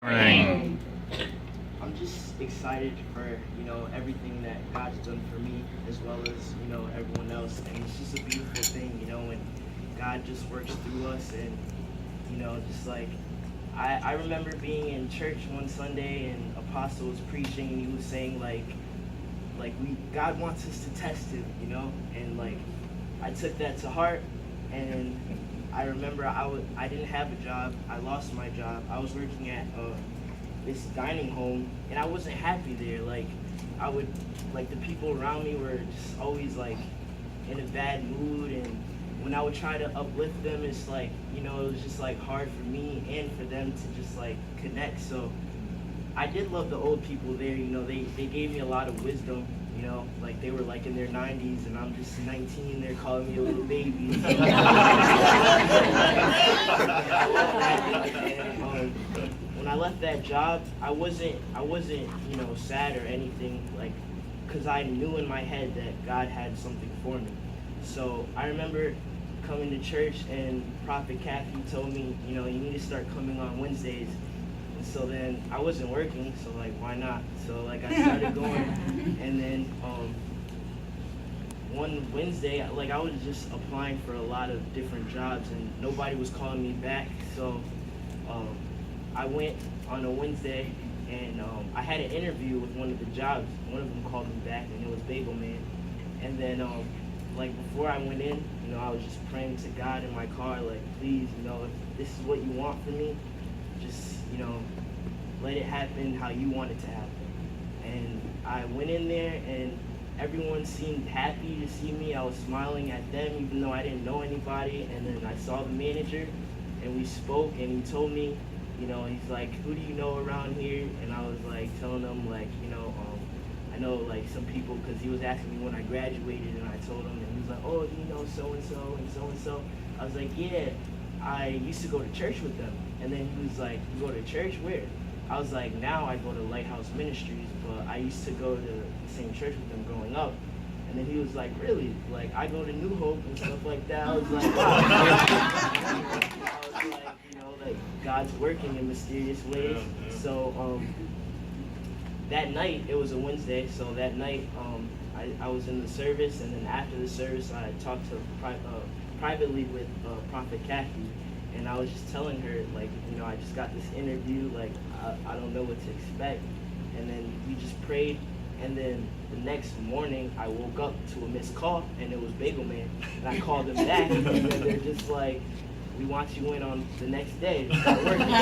Right. I'm just excited for, everything that God's done for me as well as, everyone else. And it's just a beautiful thing, when God just works through us and, just like, I remember being in church one Sunday and Apostle was preaching and he was saying God wants us to test him, and like, I took that to heart and I remember I didn't have a job. I lost my job. I was working at this dining home, and I wasn't happy there. The people around me were just always like in a bad mood, and when I would try to uplift them, it's like, it was just like hard for me and for them to just like connect. So I did love the old people there. They gave me a lot of wisdom. Like they were like in their 90s and I'm just 19, they're calling me a little baby. When I left that job, I wasn't, sad or anything, like, because I knew in my head that God had something for me. So I remember coming to church and Prophet Kathy told me, you need to start coming on Wednesdays. So then I wasn't working, so like, why not? So like I started going, and then one Wednesday, I was just applying for a lot of different jobs and nobody was calling me back. So I went on a Wednesday and I had an interview with one of the jobs. One of them called me back and it was Bagel Man. And then before I went in, I was just praying to God in my car, like, please, if this is what you want from me, just, let it happen how you want it to happen. And I went in there and everyone seemed happy to see me. I was smiling at them even though I didn't know anybody. And then I saw the manager and we spoke and he told me, he's like, who do you know around here? And I was like telling him like, I know like some people, because he was asking me when I graduated and I told him, and he was like, oh, do you know so-and-so and so-and-so? I was like, yeah, I used to go to church with them. And then he was like, you go to church? Where? I was like, now I go to Lighthouse Ministries, but I used to go to the same church with them growing up. And then he was like, really? Like, I go to New Hope and stuff like that. I was like, wow. I was like, like God's working in mysterious ways. So that night, it was a Wednesday, so that night I was in the service, and then after the service I talked to privately with Prophet Kathy. And I was just telling her, like, I just got this interview, like, I don't know what to expect. And then we just prayed. And then the next morning, I woke up to a missed call, and it was Bagel Man. And I called them back, and they're just like, we want you in on the next day to start working.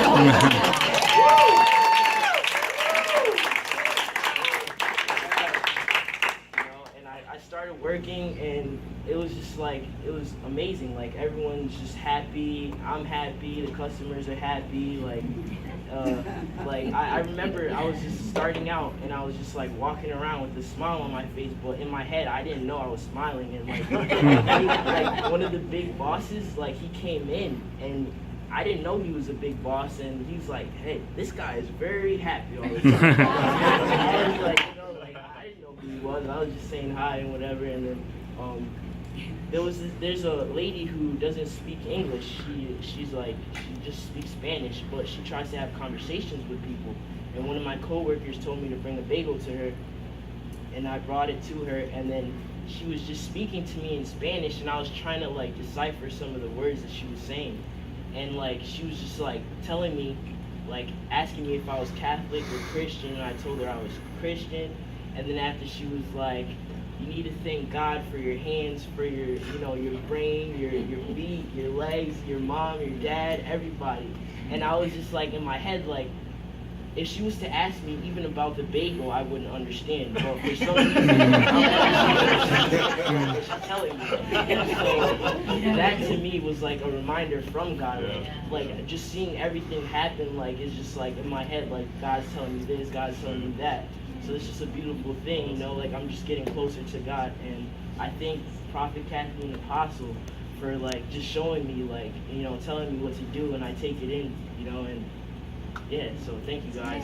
I started working and it was just like, it was amazing. Like everyone's just happy, I'm happy, the customers are happy. I remember I was just starting out and I was just like walking around with a smile on my face, but in my head I didn't know I was smiling. And like one of the big bosses, like he came in and I didn't know he was a big boss, and he's like, hey, this guy is very happy all the time. I was like, I didn't know who he was. I was just saying hi and whatever. And then there's a lady who doesn't speak English. She just speaks Spanish, but she tries to have conversations with people. And one of my coworkers told me to bring a bagel to her, and I brought it to her, and then she was just speaking to me in Spanish, and I was trying to like decipher some of the words that she was saying. And like she was just like telling me, like asking me if I was Catholic or Christian, and I told her I was Christian. And then after she was like, you need to thank God for your hands, for your your brain, your feet, your legs, your mom, your dad, everybody. And I was just like in my head, like, if she was to ask me even about the bagel, I wouldn't understand. But for some reason, she's telling me. And so that to me was like a reminder from God. Like just seeing everything happen, like it's just like in my head, like God's telling me this, God's telling me that. So it's just a beautiful thing, like I'm just getting closer to God. And I thank Prophet Kathy and Apostle for like just showing me, like, telling me what to do, and I take it in, and yeah, so thank you guys.